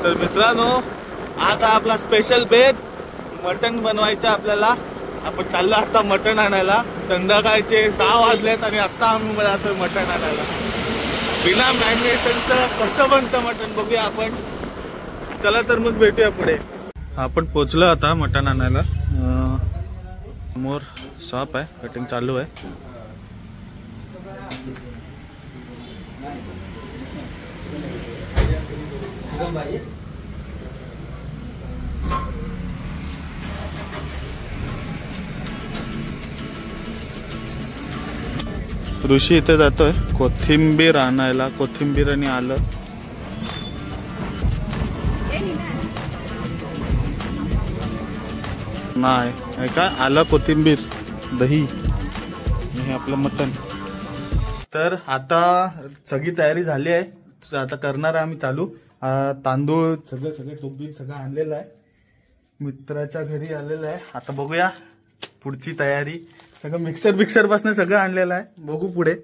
तर मित्रांनो, आता आपला स्पेशल बेत मटण बनवायचं आपल्याला. आपण चाललो आता मटण आणायला. संध्याकाळचे 6 वाजलेत आणि आता आम्ही जातोय मटण आणायला. बिना मॅरिनेशनचं कसं बनतं मटण बघूया आपण. चला तर मग भेटूया पुढे. आपण पोचलो आता मटण आणायला. समोर शॉप आहे, कटिंग चालू आहे. ऋषी इथे जातोय कोथिंबीर आणायला. कोथिंबीर आणि आलं. नाही काय, आलं, कोथिंबीर, दही, हे आपलं मटण. तर आता सगळी तयारी झाली आहे. आता करणार आहे आम्ही चालू. तांदूळ सगळे टोपी सगळं आणलेलं आहे. मित्राच्या घरी आलेलं आहे. आता बघूया पुढची तयारी. सगळं मिक्सर पासून सगळं आणलेलं आहे. बघू पुढे.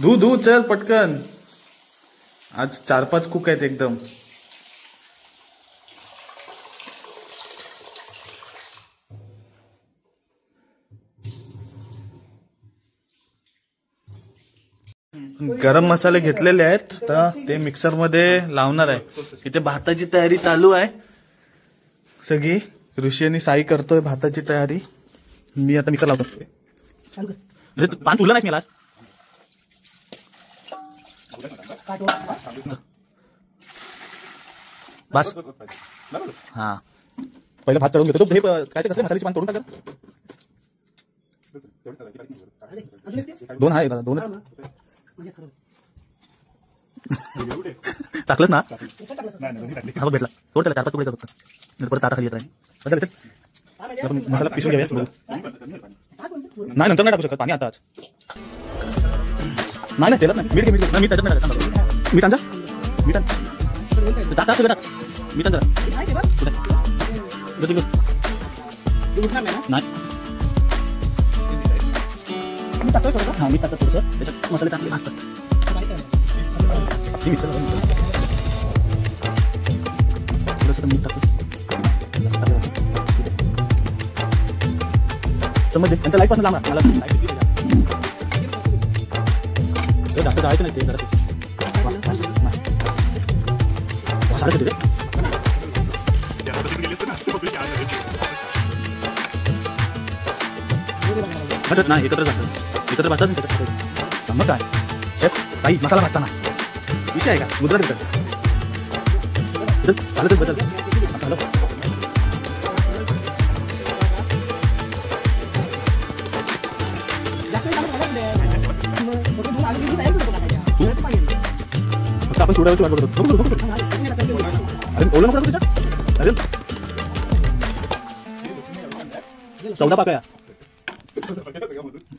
धू चल पटकन. आज 4-5 कुक आहेत एकदम. गरम मसाले घेतलेले आहेत. तर ते मिक्सर मध्ये लावणार आहे. इथे भाताची तयारी चालू आहे सगळी. ऋषी आणि साई करतोय भाताची तयारी. मी आता मिक्सर लावतो. पान तुला नाही मला. बस हा, पहिलं भात चढवून घेतो. हे काय ते कसले मसाल्याची पान तोडून टाक. 2 आहे दादा, 2 टाकलंच ना. हा भेटला. थोडं त्याला 4-5 तुकडे फक्त. परत ताटा खाली येत राहील. मसाला पिसून घ्यावे. नाही नंतर नाही टाकू शकत पाणी आताच. नाही तेलात नाही. मीठ मीठ त्याच्यात नाही. मीठ आणजा. मीठ टाक सगळं टाक. मीठ आणजा. नाही हा मीठ टाकतात थोडंसं. त्याच्यात मसाले टाकले भाजतात. थोडंसं मीठ टाकतो. समज त्यांचा लाईट पासून लांब. मला जास्त जायचं नाही. ते जरा मसाला किती नाही एकत्र भाजतात. मग काय शेफ काही मसाला भाजताना विषय आहे का? मुद्रा देतात चालतच बदल मसाला. फक्त आपण सोडायची वाट बघतो. अरे ओलं नको त्याच्यात. अरे 14 पाकळ्या.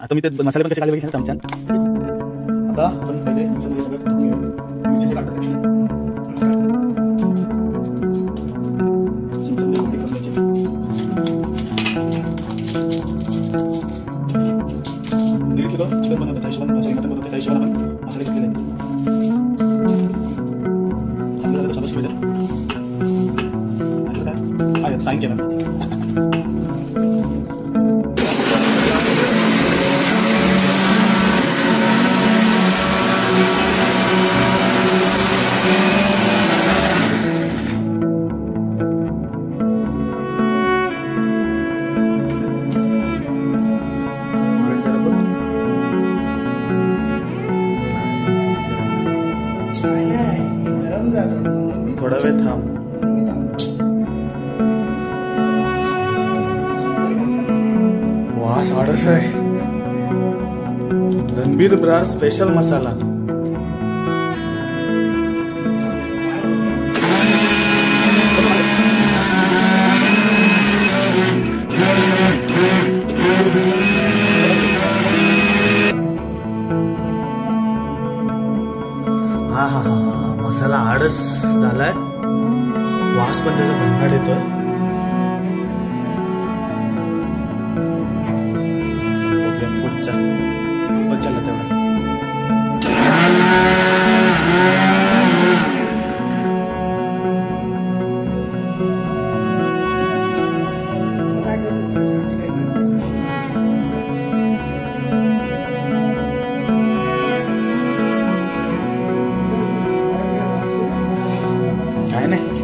आता मी ते मसाले पण कसे काढले बघितले चमच्यात. आता आपण पहिले सगळं टाकून घेऊ. मिरची टाकतो. दीड किलो चिकन बनवतो. 250 मटन बनवतो. 250 आपण मसाले घेतलेले आहेत. आपल्याला समज भेटेल. काय साईन केलं. थोडा वेळ थांब. वास आडस आहे. रणबीर ब्रार स्पेशल मसाला. हा हा हा मसाला आडस झालाय. वास पण त्याचा भंगाट येतोय. पुढचा बचायला तेवढा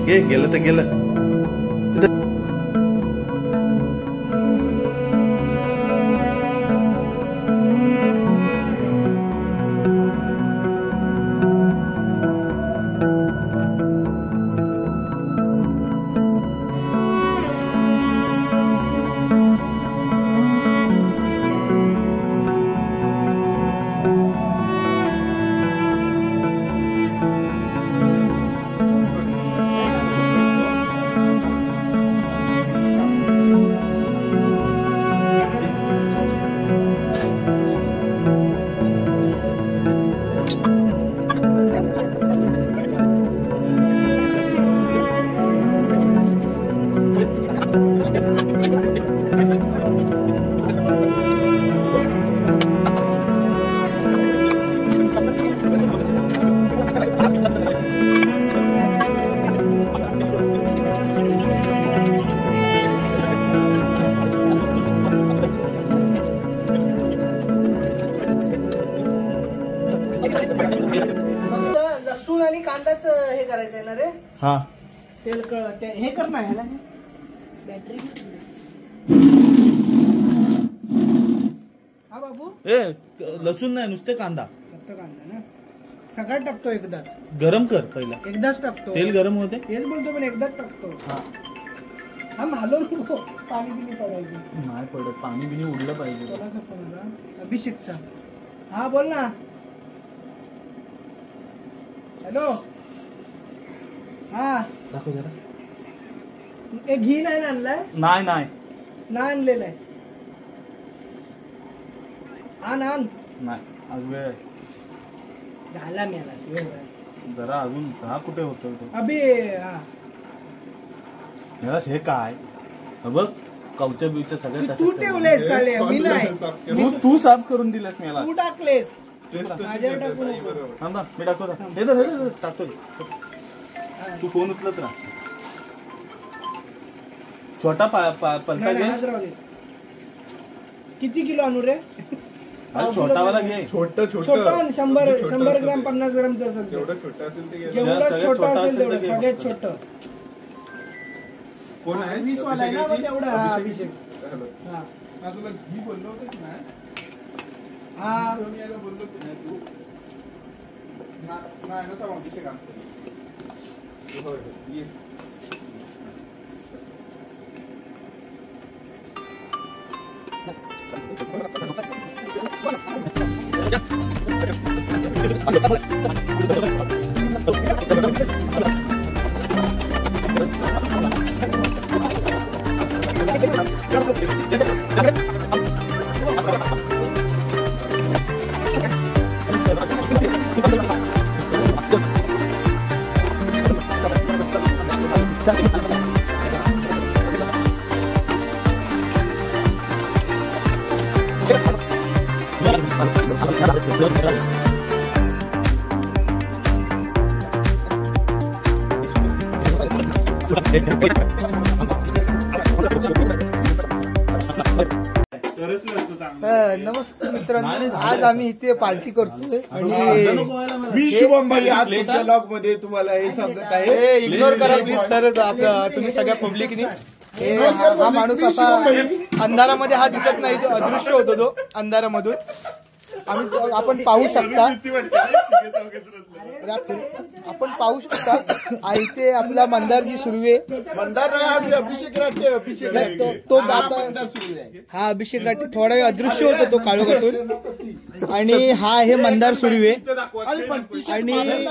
गेलं तर गेलं. लसूण आणि कांदाच हे करायचंय ना रे. हा तेल हे कर ना ह्याला बॅटरी. हा बाबू लसूण नाही नुसते कांदा. फक्त कांदा ना सगळ्यात टाकतो एकदाच. गरम कर पहिला. एकदाच टाकतो. तेल गरम होते. तेल बोलतो पण एकदाच टाकतो. हा मालो नको पाणी बिनी पडायचं नाही पडत. पाणी बिनी उडलं पाहिजे. कोणाचा फोन होता? अभिषेकचा. हा बोल ना. हॅलो. हा दाखव जरा. एक घी नाही आणलाय. नाही नाही आणलेला आहे. आण नाही आज वेळ आहे. झाला मी आला जरा अजून हा कुठे होतो अभि. हा हे काय बघ कवच्या बिवच्या सगळ्या तू ठेवलेस साले मी नाही. तू साफ करून दिलास मला. तू टाकलेस माझ्यावर टाकू नको. थांबा मी टाकतो. टाकतो तू फोन उचलत राहा. छोटा पलटा घे. किती किलो आणू रे? छोटावाला घे. छोटा 100 ग्राम 50 ग्रामचं असेल. जेवढं छोटं असेल तेवढं सगळ्यात छोटं. कोण आहे? 20 वाला आहे ना मग तेवढा. हा अभिषेक. हा तुला घी बोललो होतो की नाही? हा बोललो की नाही तू? नाही नव्हता अभिषेक आमचा. नमस्कार मित्रांनो. आज आम्ही इथे पार्टी करतोय आणि मी शुभम भाई आज तुमच्या ब्लॉग मध्ये तुम्हाला हे सांगत आहे. इग्नोर करा प्लीज सर. तुम्ही सगळ्या पब्लिकनी. हा माणूस असा अंधारामध्ये हा दिसत नाही. तो अदृश्य होतो. तो अंधारामधून आपण पाहू शकता. आपण पाहू शकता इथे आपला मंदारजी सुर्वे. मंदार अभिषेक राठे. तो हा अभिषेक राठे थोडा वेळ अदृश्य होतो तो काळोखातून. आणि हा आहे मंदार सुर्वे. आणि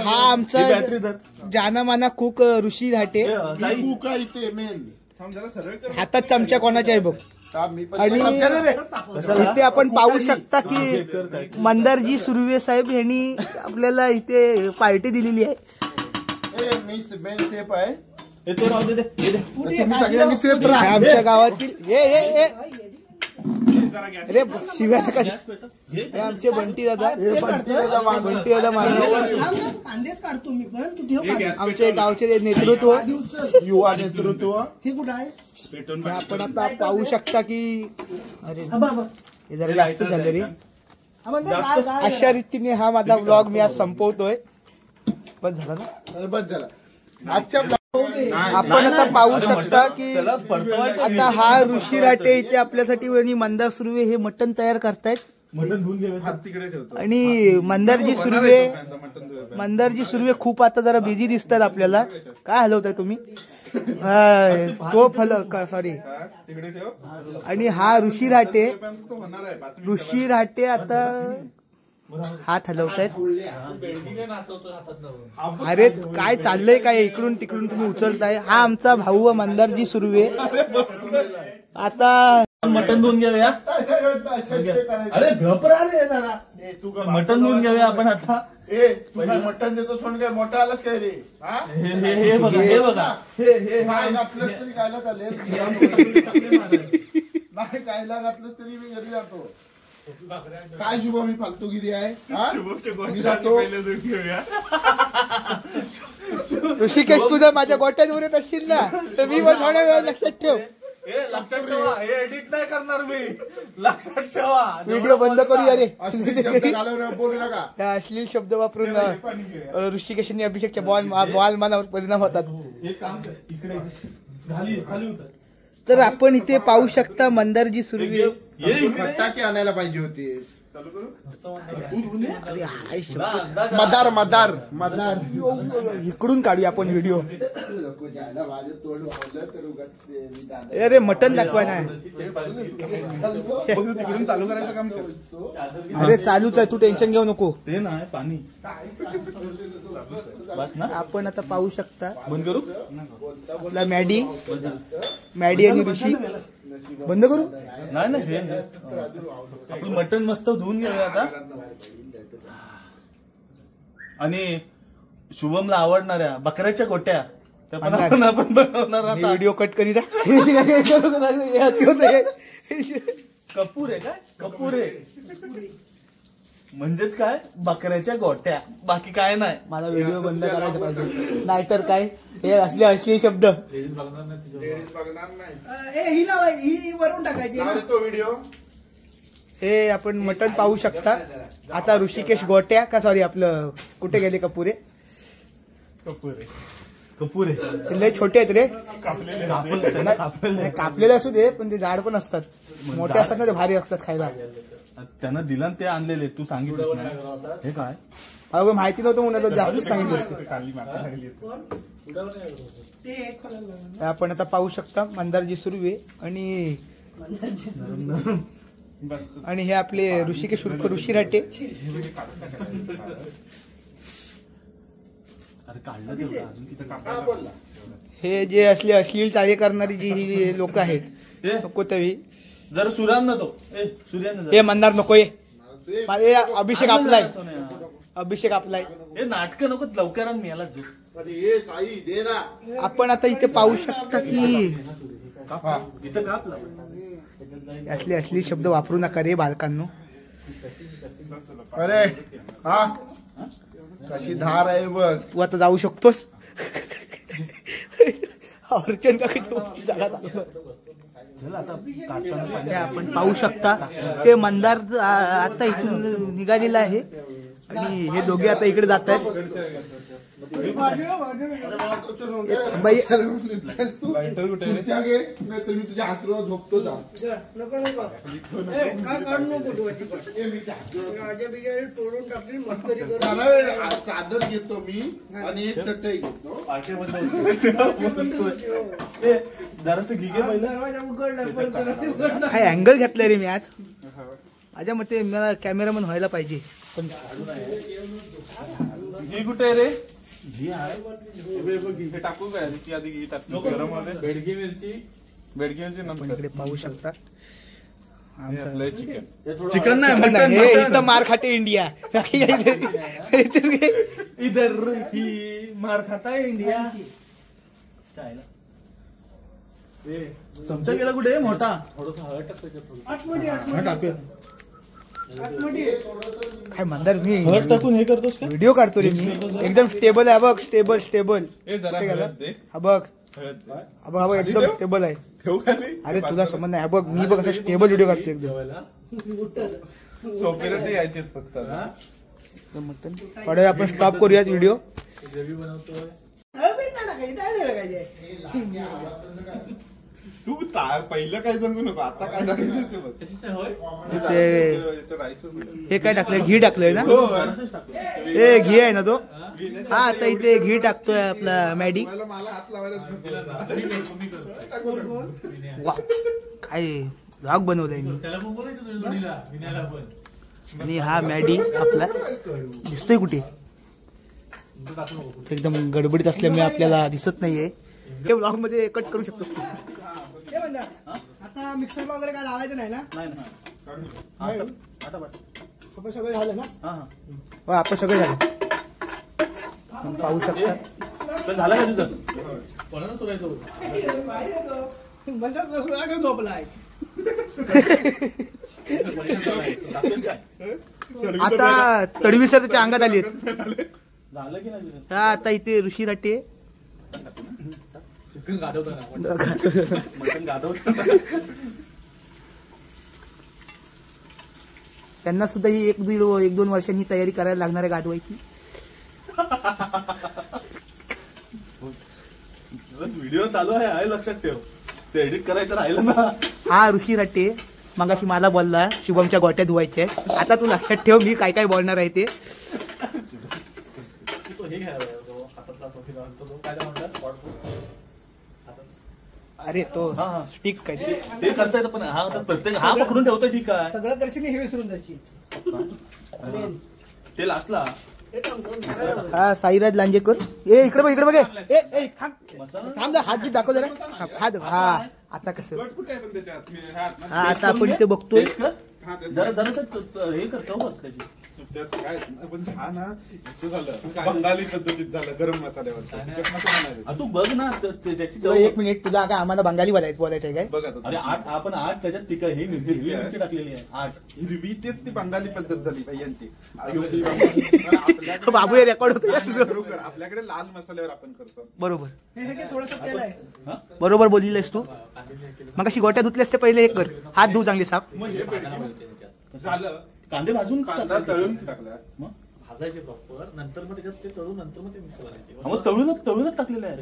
हा आमचा जानामाना कुक ऋषी राठे. हातात चमचा कोणाचा आहे बघ. आणि इथे आपण पाहू शकता की मंदारजी सुर्वे साहेब यांनी आपल्याला इथे पार्टी दिलेली आहे. आमच्या गावातील अरे शिव्या हे आमचे बंटी दादा. आमचे गावचे नेतृत्व युवा नेतृत्व हे कुठं आहे. आपण आता पाहू शकता की अरे हे जरा जास्त झालं रे. अशा रीतीने हा माझा ब्लॉग मी आज संपवतोय. बस झाला ना. बस झाला. आजच्या आपण आता पाहू शकता की त्याला परतवायचं आता हा ऋषी राटे इथे आपल्यासाठी आणि मंदार सुर्वे हे मटण तयार करतायत. मटण धुवून घ्यायचं. तिकडे ठेवतो. आणि मंदारजी सुर्वे खूप आता जरा बिझी दिसतात आपल्याला. काय हलवताय तुम्ही? तो सॉरी. तिकडे ठेव. आणि हा ऋषी राटे तो होणार आहे. बातमी ऋषी राटे आता हात हलवतायत. अरे काय चाललंय काय इकडून तिकडून तुम्ही उचलताय. हा आमचा भाऊ मंदारजी सुर्वे. आता मटण धुवून घेऊया. अरे घबरा रे जरा. मटण धुवून घेऊया आपण आता. तुला मटण देतो सोन काय मोठा आलाच काय रे? हे बघा हे बघा. हे घातलंच तरी कायला चालेल. नाही कायला घातलंच तरी मी घरी जातो. काय शुभ मी फालतूगिरी आहे. मी जातो. ऋषिकेश तुझा माझ्या गोट्यात उरत असशील ना तर मी पण थोड्या वेळ लक्षात ठेव. लक्षात ठेवा हे एडिट नाही करणार मी. लक्षात ठेवा. व्हिडिओ बंद करूया रे. अश्लील शब्द घालवून बोलू नका. त्या अश्लील शब्द वापरून ऋषिकेश आणि अभिषेकच्या बॉल मनावर परिणाम होतात. एक काम कर इकडे खाली उतर. तर आपण इथे पाहू शकता मंदारजी सुर्वे. फटाके आणायला पाहिजे होते. अरे हाय मदार मदार मदार. इकडून काढूया आपण व्हिडिओ. तिकडून अरे मटन दाखवा ना. चालू करायचं काम करतो. अरे चालूच आहे तू टेन्शन घेऊ नको. ते नाही पाणी बस ना. आपण आता पाहू शकता बंद करू. आपला मॅडी आणि ऋषी. बंद करू. नाही ना हे आपलं मटण मस्त धुवून घेऊया आता. आणि शुभमला आवडणाऱ्या बकऱ्याच्या गोट्या त्या पण आपण बनवणार आता. व्हिडिओ कट करी ना. कपूर आहे काय? कपूर आहे म्हणजेच काय बकऱ्याच्या गोट्या. बाकी काय नाही. मला व्हिडिओ बंद करायचा पाहिजे नाहीतर काय हे असले अश्लील शब्द बघणार नाही. वरून टाकायचे. तो व्हिडिओ हे आपण मटण पाहू शकता. आता ऋषिकेश गोट्या का सॉरी आपलं कुठे गेले कपुरे. कपूर आहे लय छोटे आहेत रे. कापलेले कापलेले असू दे पण ते झाड पण असतात. मोठे असतात ना ते भारी असतात खायला. त्यांना दिला ते आणलेले तू सांगितलं नाही. हे काय अगं माहिती नव्हतं म्हणून जास्तच सांगितलं. आपण आता पाहू शकता मंदारजी सुर्वे आणि हे आपले ऋषिकेश उर्फ ऋषी राटे. हे जे असले अश्लील चाळे करणारी जी लोक आहेत नको तवी. जरा सुरान तो सूर्यान हे मंदार नको. ये अभिषेक आपलाय. अभिषेक आपलाय. हे नाटक नको लवकर मी याला जो. आपण आता इथे पाहू शकता की इथं कापला. असले अश्लील शब्द वापरू नका रे बालकांनो. अरे हा कशी धार आहे बघ. तू आता जाऊ शकतोस. अर्चन काकाची जागा चालू. हे आपण पाहू शकता ते मंदार आता इथून निघालेला आहे आणि हे दोघे आता इकडे जात आहेत. बाई मी तुझ्या हातवर झोपतो. चादर घेतो मी आणि एक चटई घेतो. जरासं घे पहिलं. काय अँगल घेतलाय रे मी आज. माझ्या मते मला कॅमेरामन व्हायला पाहिजे. पण ही कुठे आहे रे? हे टाकू काय की आधी घी टाकतो गरम मध्ये. बेडगी मिरची नंतर. इकडे पाहू शकता चिकन नाही हे इथं मार खाते इंडिया. इधर ही मार खाता इंडिया. चमचा गेला कुठे मोठा. काय मंदार मी हळद टाकून हे करतोस का? व्हिडिओ काढतो रे मी. एकदम स्टेबल आहे बघ. स्टेबल हा बघ. हा बघ एकदम स्टेबल आहे. अरे तुला समज नाही. हा बघ मी बघ असं स्टेबल व्हिडिओ काढतो एकदम. सोपेरटे यायचे फक्त. थोड्या वेळ आपण स्टॉप करूयात व्हिडिओ. तू पहिलं काय सांगू नको, आता काय टाकायचं ते बघ. हे काय टाकलंय? घी टाकलंय ना? हे घी आहे ना तो? हा, आता इथे घी टाकतोय आपला मॅडी. मला हात लावायला वा, काय व्लॉग बनवलाय मी. आणि हा मॅडी आपला दिसतोय कुठे? एकदम गडबडीत असल्यामुळे आपल्याला दिसत नाहीये. हे व्लॉग मध्ये कट करू शकतो. आता मिक्सर वगैरे काय लावायचं नाही ना? आपण सगळं झालं ना? आपण सगळं झालं. पाहू शकता. झालं का तुझं? आता तडवीसर त्याच्या अंगात आली. झालं की नाही? हा, आता इथे ऋषी राटे चिकन गाठवतो. त्यांना सुद्धा ही 1-2 वर्षांनी तयारी करायला लागणार आहे गाठवायची. व्हिडिओ चालू आहे लक्षात ठेव. ते एडिट करायचं राहिलं ना. हा ऋषी राटे मगाशी मला बोलला शुभमच्या गोट्या धुवायच्या. आता तू लक्षात ठेव मी काय काय बोलणार आहे ते. अरे तो स्टिक काय ते करता येतं, पण हा प्रत्येक हा पकडून ठेवतो. ठीक आहे, सगळं करशील हे विसरून जायची. ते लास्टला. हा साईराज लांजेकर. ए इकडे बघ, इकडे बघ. ए थांब थांब, हात जी दाखव जरा. हात. हा आता कसं? हा, आता आपण इथे बघतोय. जरा हे करतो बघ त्याची. काय पण हा ना झालं बंगाली पद्धतीत झालं गरम मसाल्यावर. तू बघ ना त्याची. 1 मिनिट, तुला काय आम्हाला बंगाली बोलायचं आहे काय? बघा अरे आपण 8 त्याच्यात तिखट ही मिरची टाकलेली आहे. 8 हिरवी तेच ती बंगाली पद्धत झाली भाई यांची. बाबू हे रेकॉर्ड होतो. बरोबर, आपल्याकडे लाल मसाल्यावर आपण करतो. बरोबर. बरोबर बोललीस तू. मग अशी गोट्या धुतली असते पहिले. एक कर, हात धुव चांगले साफ. झालं. कांदे भाजून कांदा तळून टाकला. मग भाजायचे प्रॉपर, नंतर मग त्याच्यात ते तळून नंतर मग ते मिक्सर करायचे. मग तळूनच टाकलेलं आहे.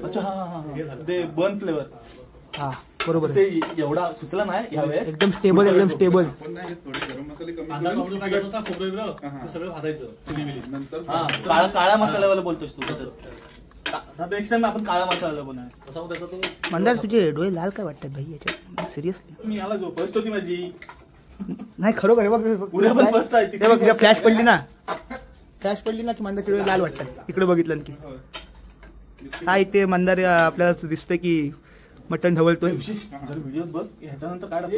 अच्छा, हा ते बर्न फ्लेवर. हा बरोबर. ते एवढा सुचला नाही यावेळेस. एकदम स्टेबल. पण नाही थोडे गरम मसाले कमी कांदा करून पावडर काय करत होता, खोबरं बिबरं, ते सगळं भाजायचं चुली बिली. नंतर काळ्या मसाल्यावाला बोलतोस तू. कसं नेक्स्ट टाइम आपण काळा मसाला बनवूया. तसा मग त्याचा तो मंदार तुझे डोळे लाल काय वाटतात भाई याच्यात? सिरियसली मी याला झोपत होती माझी. नाही खरोखर. उद्या पण फर्स्ट आहे. हे बघ, फ्लॅश पडली ना की मंदारचे डोळे लाल वाटतात. इकडे बघितलं की हा इथे मंदार आपल्याला दिसतंय की मटण ढवळतोय. जर व्हिडिओ बघ ह्याच्यानंतर काय टाकतो,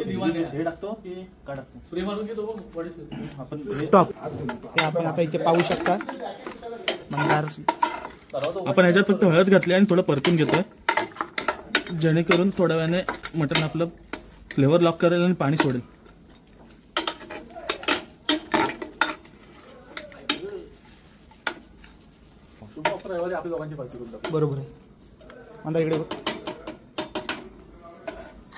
हे टाकतो की काय टाकतो. स्प्रे मारून घेतो आपण टॉप हे आपण आता इथे पाहू शकता. मंदार आपण ह्याच्यात फक्त हळद घातली आणि थोडं परतून घेतोय, जेणेकरून थोड्या वेळाने मटण आपलं फ्लेवर लॉक करेल आणि पाणी सोडेल. आपल्या दोघांची पार्टी करून टाकू. बरोबर आहे. मंदार इकडे बघ.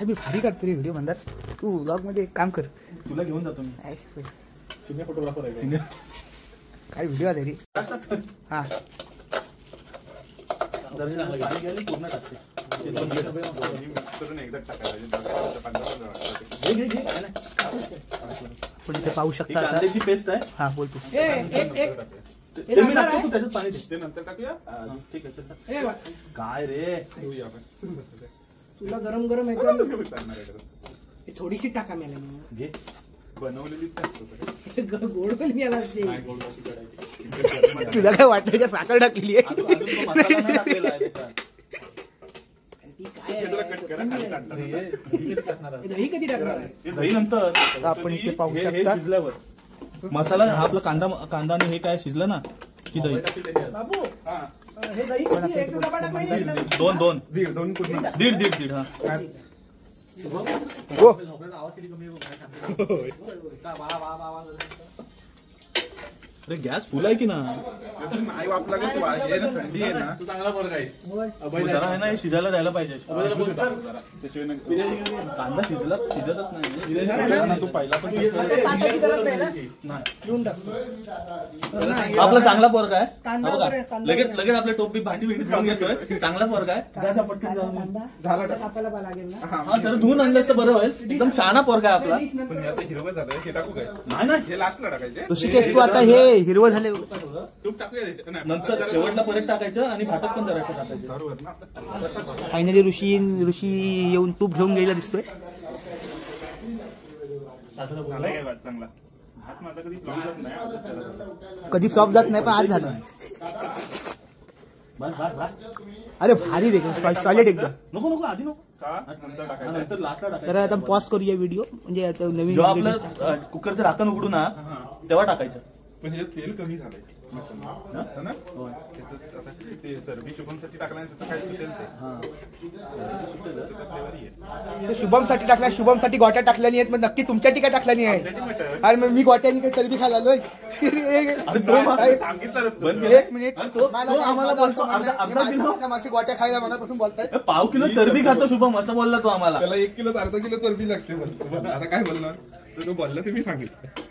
मी भारी काढतो रे व्हिडिओ. मंदार तू व्लॉग मध्ये एक काम कर, तुला घेऊन जातो मी. सिनियर फोटोग्राफर आहे. सिनियर काय व्हिडिओ आले रे. हा पाणी घ्यायला पूर्ण टाकते. एकदा टाकायला पण इथे पाहू शकता आता. कांद्याची पेस्ट आहे. हा बोलतो. ते मी टाकतो, तू त्याच्यात पाणी दे. ते नंतर टाकूया. ठीक आहे, चल. काय रे तुला गरम थोडीशी टाका मला घे. बनवलेली गोड पण मिळाला. तुला काय वाटतं का साखर टाकलेली आहे? अजून तो मसाला नाही टाकलेला आहे त्याच्यात. दही कधी टाकणार आहे? दही नंतर. आपण इथे पाहू हे शकता. शिजल्यावर मसाला हा आपला कांदा आणि हे काय शिजलं ना की दही. बाबू हे दही किती? एक डबा टाकलाय? दोन दीड पूर्ण दीड हा. झोपण्याचा आवाज किती कमी आहे बघ, काय सांगतो. वा. अरे गॅस फुल आहे की ना. नाही वापला का तू आहे ना थंडी आहे ना तू चांगला पोरगा आहेस. जरा आहे ना हे शिजायला द्यायला पाहिजे. कांदा शिजतच नाही. तू पहिला पण कांद्याची गरज नाही ना? नाही. घेऊन टाक. आपला चांगला पोरगा आहे. कांदा हा बघा. वगैरे, कांदा लगेच आपले टोपी भांडी बिंडी धुवून घेतोय. चांगला पोरगा आहे. जायचा पटकन जाऊन. झालं कापायला लागेल ना? हा तर धुवून आणलंस तर बरं होईल. एकदम छान पोरगा आहे आपला. पण हे आता हिरवं झालं हे टाकू काय नाही हे लास्टला टाकायचे ऋषिकेश तू आता हे हिरवं झाले तूप टाकूया नाही, नंतर शेवटला परत टाकायचं आणि भातात पण जरासं टाकायचं. बरोबर ना फायनली ऋषी येऊन तूप घेऊन गेला दिसतोय. झालं काय वाट चांगला भात माझा कधी फ्लॉप जात नाही. कधी फ्लॉप जात नाही पण आज झालं. बस. अरे भारी रे सॉलिड एकदम. नको आधी नको. का नंतर टाकायचं नंतर लास्टला टाकायचं. तर आता पॉज करूया व्हिडिओ म्हणजे आता नवीन जेव्हा आपलं कुकरचं ढाकण उघडू ना तेव्हा टाकायचं. पण हे तेल कमी झालंय ना? त्याचं आता ते चरबी शुभमसाठी टाकल्यानंतर काय सुटेल ते शुभमसाठी टाकला. शुभमसाठी गोट्या टाकल्या नाहीत मग नक्की तुमच्यासाठी काय टाकल्या नाही आहे. अरे मग मी गोट्यानी काही चरबी खायला आलोय. सांगितलं बंद एक मिनिट आम्हाला बोलतो अर्धा किलो माझी गोट्या खायला मनापासून बोलताय. पाव किलो चरबी खातो शुभम असं बोलला तो आम्हाला. त्याला 1 किलो अर्धा किलो चरबी लागते बोलतो. आता काय बोलणार तो बोलला ते मी सांगितलं.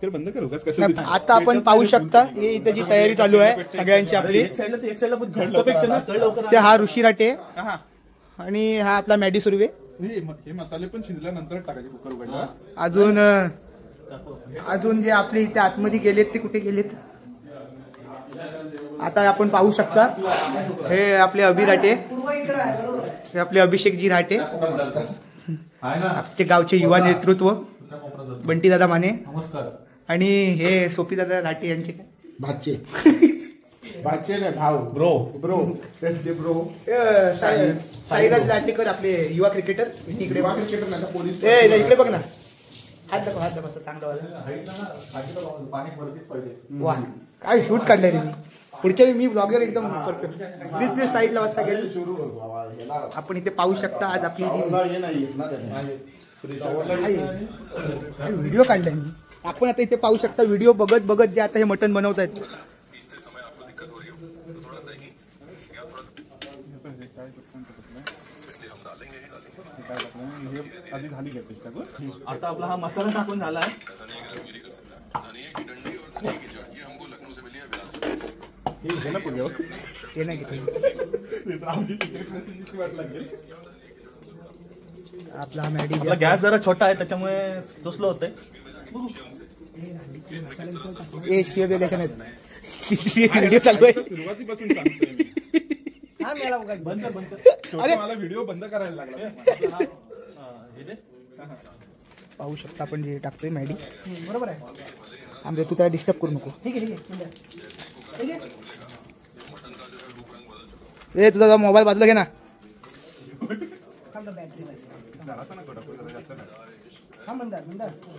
तर बंद करू का कसं आता आपण पाहू शकता हे इथे जी तयारी चालू आहे सगळ्यांची आपली. एक साईडला पण घट्ट पेकते ना चढ लवकर. ते हा ऋषी राटे हा आणि हा आपला मॅडी सुर्वे. हे मसाले पण शिजल्यानंतर टाकायचे कुकर उघडला. अजून जे आपले इथे आतमध्ये गेलेत ते कुठे गेलेत आता आपण पाहू शकता. हे आपले अभिराटे हे आपले अभिषेकजी राटे आपले गावचे युवा नेतृत्व बंटी दादा माने नमस्कार. आणि हे सोपी दादा राटे यांचे काय भाचे नाही भाऊ ब्रो त्यांचे ब्रो साईराज लाटेकर आपले युवा क्रिकेटर इकडे क्रिकेटर नाही पोलीस इकडे बघ ना. हात दाखव चांगला पाणी भरतीच पाहिजे. वा काय शूट काढलाय रे मी. पुढच्या वेळी मी ब्लॉगर एकदम परफेक्ट प्लीज साईडला वाजता गेलो. आपण इथे पाहू शकता आज आपली व्हिडिओ काढलाय मी. आपण आता इथे पाहू शकता व्हिडिओ बघत जे आता हे मटण बनवत आहेत. आधी झाली घेते आता आपला हा मसाला टाकून झालाय. ते नाही आपला हा मॅडी आपला गॅस जरा छोटा आहे त्याच्यामुळे तो स्लो होतंय. ए शिव बेगाच्या नाहीत व्हिडिओ चालू आहे. सुरुवातीपासून सांगतोय मी. अरे मला व्हिडिओ बंद करायला लागला. पाहू शकता आपण जे टाकतोय मॅडी बरोबर आहे. आमरे तू त्याला डिस्टर्ब करू नको. ए तुझा मोबाईल बाजूला घे ना.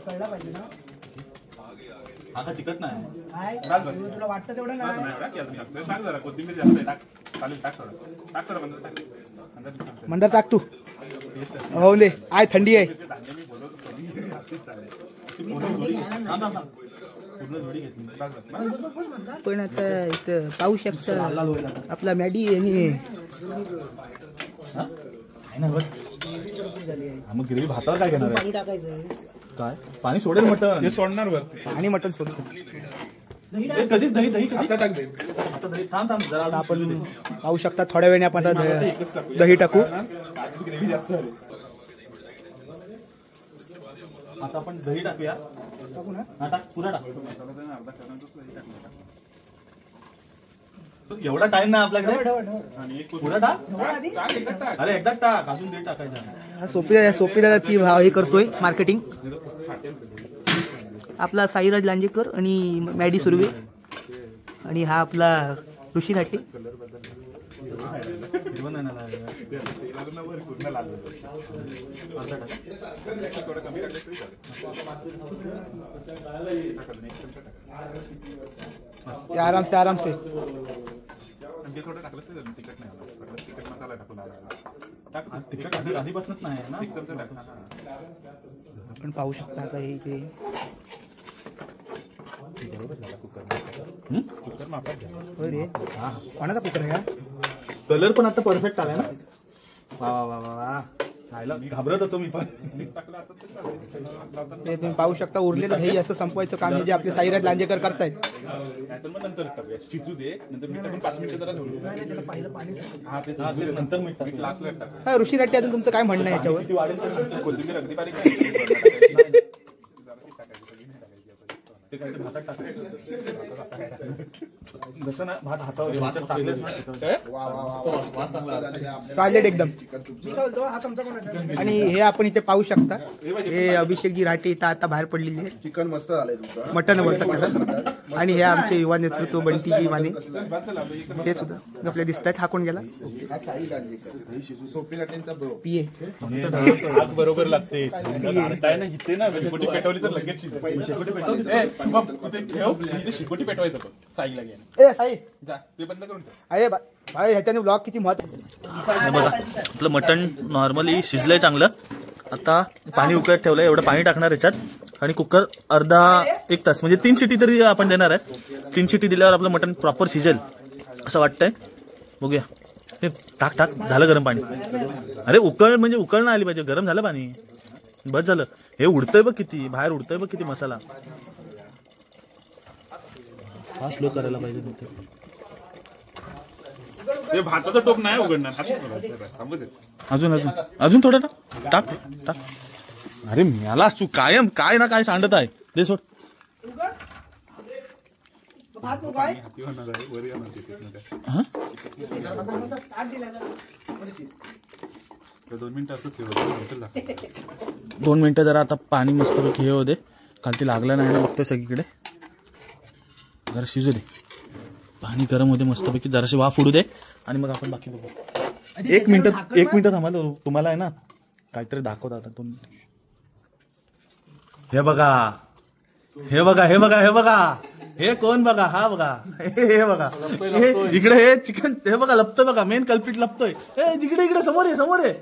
कळला पाहिजे ना. आता तिकट नाही काय तुला वाटतं तेवढं ना. टाक जरा कोथिंबीर जास्त आहे. टाक चालेल. टाक थोडं मंदार टाक तू. हो ले आय थंडी आहे. पण आता इथं पाहू शकता आपला मॅडी आणि मग ग्रेव्ही भातावर काय घेणार पाणी टाकायचं. काय पाणी सोडेल मटन. ते सोडणार वरती आणि मटण सोडतो. कधी दही कधी आता टाक दे. आता दही थांब जरा आता आपण पाहू शकता थोड्या वेळाने आपण आता दही टाकू. ग्रेव्ही जास्त झाली. आता आपण दही टाकूया. टाकू ना. हा टाक पुरा टाक. एवढा टाइम नाही आपल्याकडे. पुरा टाक. अरे एकदा टाक अजून दही टाकायचं. सोपीला ती हे करतोय मार्केटिंग. आपला साईराज लांजेकर आणि मॅडी सुर्वे आणि हा आपला ऋषी राटे. आराम से थोडं टाकलं तिखट नाही. तिखट मसाला टाकून तिखट आधीपासूनच नाही ना. आपण पाहू शकता आता हे इथे कुकर होय रे कोणाचा कुकर आहे का? कलर पण आता परफेक्ट आलाय ना. वा वा वा वा वा. घाबरत होतो मी पण. ते तुम्ही पाहू शकता उरलेलं दही असं संपवायचं काम जे आपले साईराज लांजेकर करतायत. नंतर शिजू दे, नंतर मीठ टाकून 5 मिनिटं जरा नंतर मीठ टाकू. ऋषी राठी अजून तुमचं काय म्हणणं आहे याच्यावर? कोथिंबीर अगदी बारीक जसं ना भात हातावर चालेल एकदम. आणि हे आपण इथे पाहू शकता हे अभिषेकजी राठी इथं आता बाहेर पडलेली आहे. चिकन मस्त झालंय तुमचं. मटन बोलतात त्याला. आणि हे आमचे युवा नेतृत्व बंटीजी माने हे सुद्धा आपल्या दिसत आहेत. हा कोण गेला? हा साई गांजेकर सोपी लाटेंचा ब्रो पिये आग बरोबर लागते. ना इथे ना शेकोटी पेटवली तर लगेच शेकोटी पेटवली. शुभम तिथे ठेव, इथे शेकोटी पेटवायचं पण साईला घ्या. ए साई जा ते बंद करून ठेव. अरे भाई ह्याच्याने ब्लॉग किती महत्व. बघा आपलं मटण नॉर्मली शिजलंय चांगलं. आता पाणी उकळत ठेवलंय. एवढं पाणी टाकणार याच्यात आणि कुकर अर्धा 1 तास म्हणजे 3 शिटी तरी आपण देणार आहे. 3 शिटी दिल्यावर आपलं मटण प्रॉपर शिजेल असं वाटतंय. बघूया. हे टाक टाक झालं गरम पाणी. अरे उकळ म्हणजे उकळ ना आली पाहिजे. गरम झालं पाणी बस झालं. हे उडतंय बघ किती बाहेर उडतंय बघ किती मसाला. हा स्लो करायला पाहिजे नंतर. ते भाताचं टोप नाही उघडणार. अजून अजून अजून थोडं टाक टाक. अरे मला तू कायम काय ना काय सांडत आहे. दे सोड. हा 2 मिनिटं जरा आता पाणी मस्तपैकी हे होते. खालती लागलं नाही ना बघतोय सगळीकडे. जरा शिजू दे. पाणी गरम होते मस्तपैकी. जराशी वाफ उडू दे आणि मग आपण बाकी बघू. 1 मिनिट थांबायला. तुम्हाला आहे ना काहीतरी दाखवत आता 2 मिनिट. हे बघा हे बघा हे बघा हे बघा हे कोण बघा. हा बघा हे बघा इकडे हे चिकन हे बघा लपतोय बघा. मेन कल्पिट लपतोय. इकडे इकडे समोर आहे समोर आहे.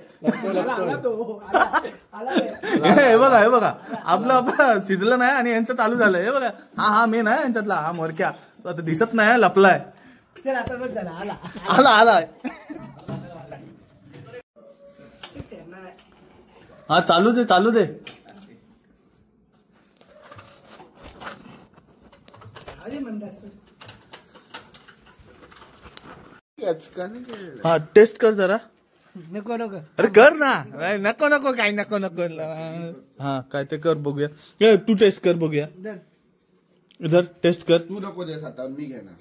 हे बघा हे बघा आपलं शिजलं नाही आणि यांचं चालू झालंय. हे बघा हा मेन आहे यांच्यातला. हा मोरक्या आता दिसत नाही लपलाय. आला हा चालू दे. हा टेस्ट कर जरा. नको अरे कर ना. नको काय नको हा काय ते कर बघूया. तू टेस्ट कर बघूया. इधर टेस्ट कर. तू नको देस आता मी घेणार.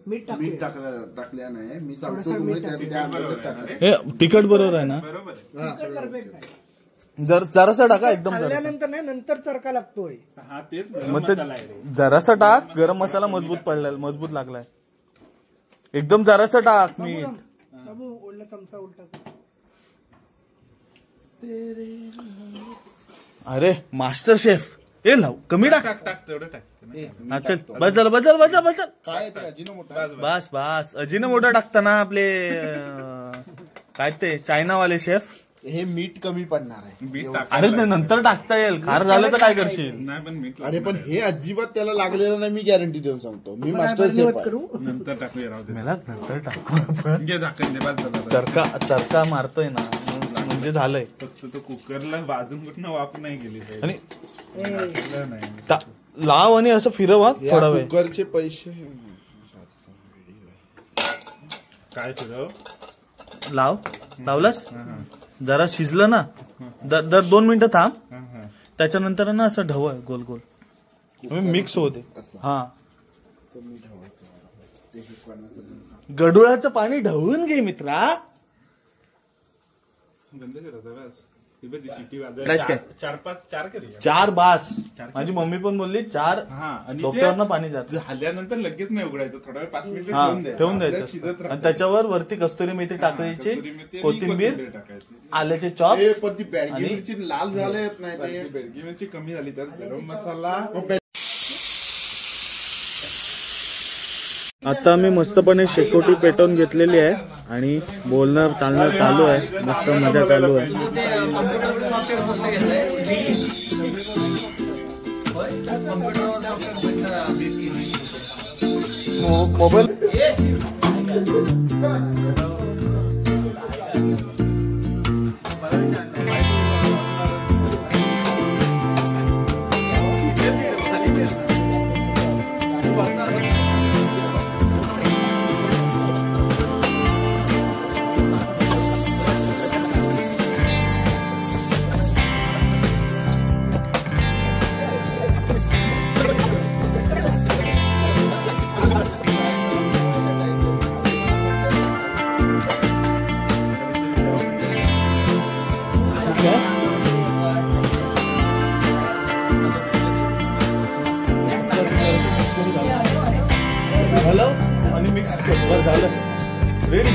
मीठ टाकल्या नाही मी सांगतो तुम्ही. हे तिखट बरोबर आहे ना. जरासा टाका एकदम. खाल्ल्यानंतर नाही नंतर चरका लागतोय. मग ते जरासा टाक. गरम मसाला मजबूत लागलाय. एकदम जरासा टाक मीठ. चमचा उलटा. अरे मास्टर शेफ. हे लाव कमी टाक. हा चल बस झालं. काय ते अजिनोमोटो. बस अजिनोमोटो टाकताना आपले काय ते चायनावाले शेफ. हे मीठ कमी पडणार आहे. अरे ते नंतर टाकता येईल. खार झालं तर काय करशील. अरे पण हे अजिबात त्याला लागलेलं नाही. मी गॅरंटी देऊन सांगतो. मी मास्टर शेफ करू. नंतर टाकूया. मला नंतर टाकू. चरका मारतोय ना म्हणजे झालंय. फक्त तो कुकरला बाजून कुठनं वाफ नाही गेली आणि नाही. लाव आणि असं फिरवा थोडा वेळ. कुकरचे पैसे काय फिरव. लावलास. जरा शिजलं ना 2 मिनिटं थांब. त्याच्यानंतर ना असं ढवळ गोल गोल मिक्स होते. हा गडुळाचं पाणी ढवळून घे मित्रा. चार बास. माझी मम्मी पण बोलली 4 डोक्यावरनं पाणी जात. हल्ल्यानंतर लगेच नाही उघडायचं. थोडा वेळ 5 मिनिट ठेवून द्यायचं. आणि त्याच्यावर वरती कस्तुरी मेथी टाकायची. कोथिंबीर आल्याचे चॉप्स. पण ती बॅडगी मिरची लाल झाले नाही. बेडगी मिरची कमी झाली. त्यात गरम मसाला. आता मी मस्तपणे शेकोटी पेटवून घेतलेली आहे आणि बोलणं चालणं चालू आहे. मस्त मजा चालू आहे. मोबाईल हॅलो आणि मिक्स कर झालं रेडी.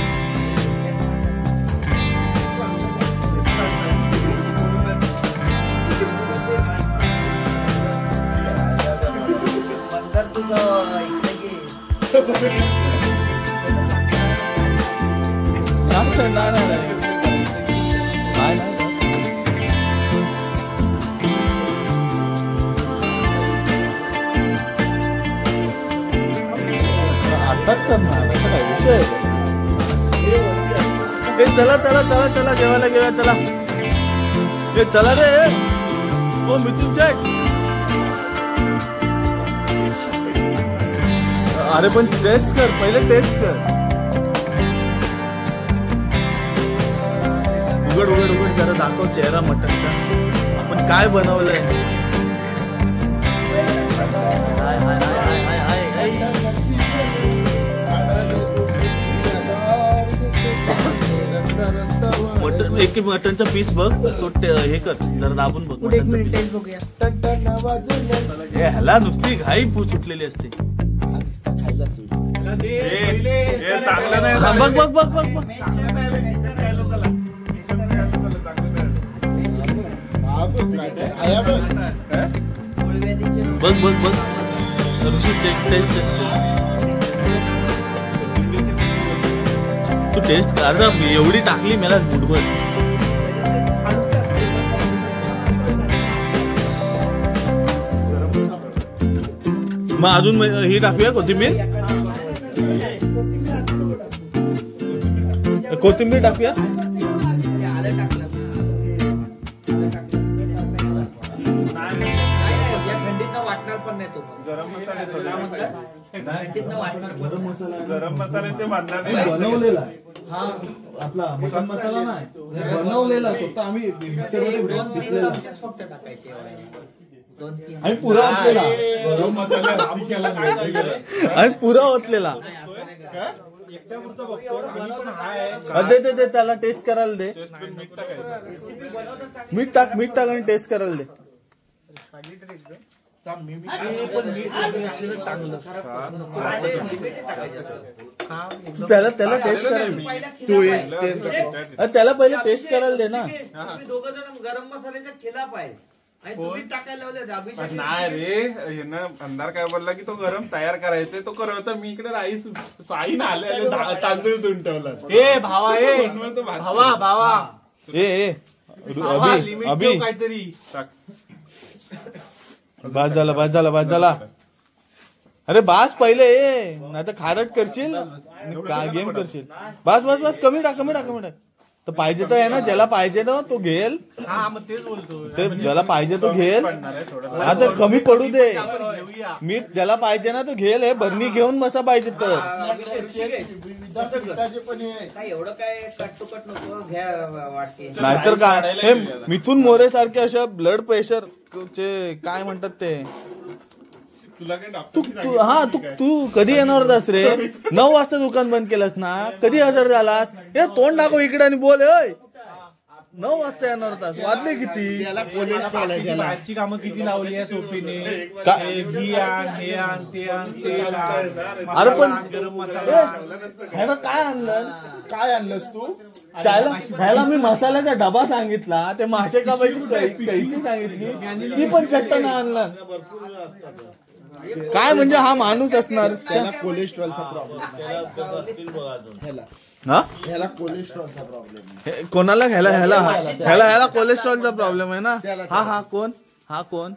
आताच करणार असं काय विषय. चला चला चला चला जेवायला घेऊया चला. चला रे हो मिथुन शेट. अरे पण टेस्ट कर पहिले टेस्ट कर. उघड उघड उघड जरा दाखव चेहरा मटनचा. आपण काय बनवलंय. मटन एक मटनचा पीस बघ तो हे कर जरा दाबून बघ. एक मिनिट टेस्ट बघूया. ह्याला नुसती घाई पूछ सुटलेली असते. बघ बघ बघ बघ बघ बघ बघ बघ ऋषी टेस्ट तू टेस्ट कर. अरे एवढी टाकली मला मुठभर. मग अजून ही टाकूया कोथिंबीर. कोथिंबीर टाकूया. गरम मसाला ते बांधणार नाही. बनवलेला आपला मटन मसाला नाही बनवलेला स्वतः आम्ही पिसलेला आणि पुरा ओतलेला. गरम मसाला आणि पुरा ओतलेला. दे दे दे त्याला टेस्ट करायला दे. मीठ टाक आणि टेस्ट करायला दे. त्याला टेस्ट करायला त्याला पहिले टेस्ट करायला दे ना. दोघं जण गरम मसाल्याचा ठेला पाहिजे आणि तुम्ही टाकायला लावले. नाही रे यांना अंधार काय बोलला की तो गरम तयार करायचा तो करत. मी इकडे राईस साईन आले तांदूळ धुवून ठेवला. ए भावा ए भावा भावा ए अभि काहीतरी बास झाला. अरे बास पहिले नाही तर खारट करशील गेम करशील. बस कमी टाक. तर पाहिजे तर आहे ना ज्याला पाहिजे ना तो घेल. हा मग तेच बोलतो. ते ज्याला पाहिजे तो घेल. हा तर कमी पडू दे. मीठ ज्याला पाहिजे ना तो घेल. हे बरणी घेऊन बसा पाहिजे तर. एवढं काय कट टू कट नको घ्या वाटते. नाहीतर काय हे मिथुन मोरे सारखे अशा ब्लड प्रेशर चे काय म्हणतात ते. तुला काय हा तू कधी येणार होतास रे. 9 वाजता दुकान बंद केलंस ना. कधी हजर झालास. हे तोंड दाखव इकडे आणि बोल. 9 वाजता येणार होतास. वाजले किती. बाहेरची कामं किती लावली आहे सोपीने. घी आण हे आण ते आण ते आण. अरे पण गरम मसाला ह्याला काय आणलंस तू. चायला ह्याला मी मसाल्याचा डबा सांगितला. ते मासे कापायची कैची सांगितली ती पण चट्ट नाही आणला. काय म्हणजे हा माणूस असणार. त्याला कोलेस्ट्रॉलचा प्रॉब्लेम. ह्याला कोलेस्ट्रॉलचा प्रॉब्लेम. कोणाला ह्याला कोलेस्ट्रॉलचा प्रॉब्लेम आहे ना. हा कोण.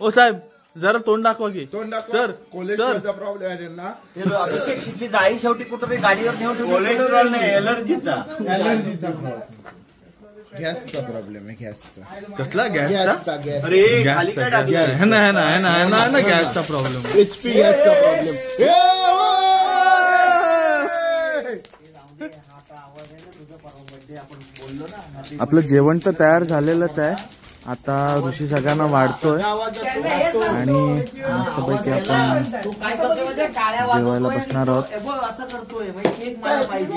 ओ साहेब जरा तोंड दाखवा की सर कोलेस्ट्रॉलचा प्रॉब्लेम आहे त्यांना. तिथली जाळी शेवटी कुठं गाडीवर नेऊन कोलेस्ट्रॉल नाही, एलर्जीचा. ॲलर्जीचा प्रॉब्लेम, गॅसचा प्रॉब्लेम आहे. गॅसचा कसला गॅसचा गॅस अरे खाली काय टाकलं? है ना गॅसचा प्रॉब्लेम. HP गॅसचा प्रॉब्लेम. आपलं जेवण तर तयार झालेलंच आहे. आता ऋषी सगळ्यांना वाढतोय आणि मस्तपैकी आपण जेवायला बसणार आहोत. असं करतोय केक मला पाहिजे.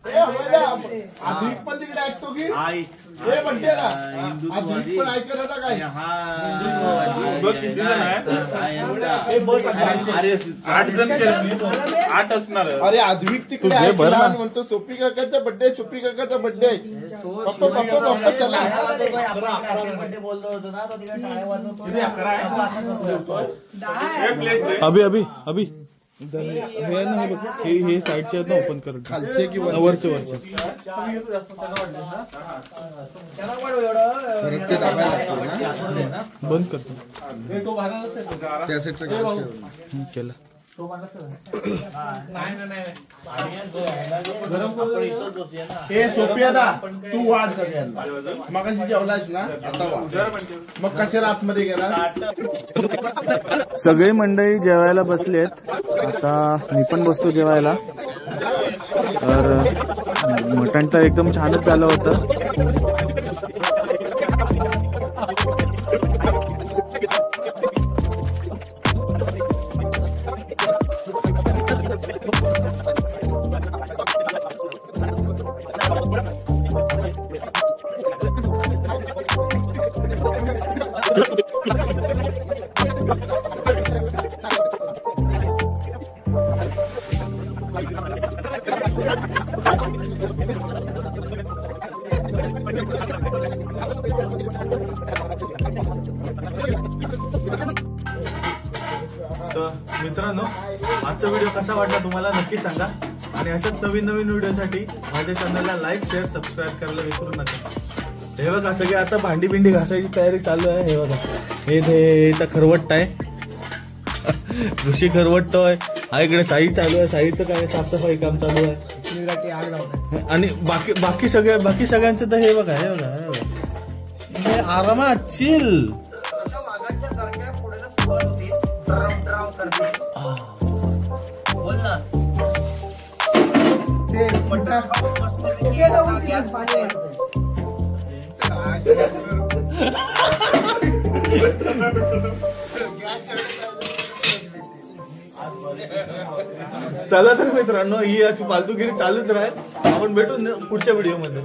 आधी पण तिकडे ऐकतो की हे म्हणते ना, आधी पण ऐकत होता काय? बघ किती जण आहे? 8 जण केले. 8 असणार. अरे आधविक तिकडे ऐकला आणि म्हणतो सोपी काकाचा बर्थडे, सोपी काकाचा बर्थडे. पप्पा चला. बोलतो होतो ना, तो तिकडे टाळ्या वाजवतो. किती 11 आहे? एक प्लेट दे. अभि हे साईडचे आहेत ना, ओपन कर. खालचे की वरचे परत ते दाबायला लागतो ना, बंद करतो. त्या साईडचा गॅस केलं. हे सोपी आहे ना, तू वाढ सगळ्यांना. मगाशी जेवलास ना, आता वाढ. मग कशाला आतमध्ये गेला? सगळी मंडळी जेवायला बसलेत. आता मी पण बसतो जेवायला. तर मटण तर एकदम छानच झालं होतं. तर मित्रांनो, आजचा व्हिडिओ कसा वाटला तुम्हाला नक्की सांगा. आणि अशाच नवीन नवीन व्हिडिओसाठी माझ्या चॅनलला लाईक, शेअर, सबस्क्राईब करायला विसरू नका. हे बघा सगळे आता भांडी बिंडी घासायची तयारी चालू आहे. हे बघा हे तर खरवट्ट आहे. ऋषी खरवटतोय. हा इकडे साई चालू आहे. साईचं काय साफसफाई काम चालू आहे. आणि बाकी सगळ्यांचं तर हे बघा हे आरामात चिल. बोल ना. चला तर मित्रांनो, ही अशी फालतूगिरी चालूच राहील. आपण भेटू पुढच्या व्हिडिओ मध्ये.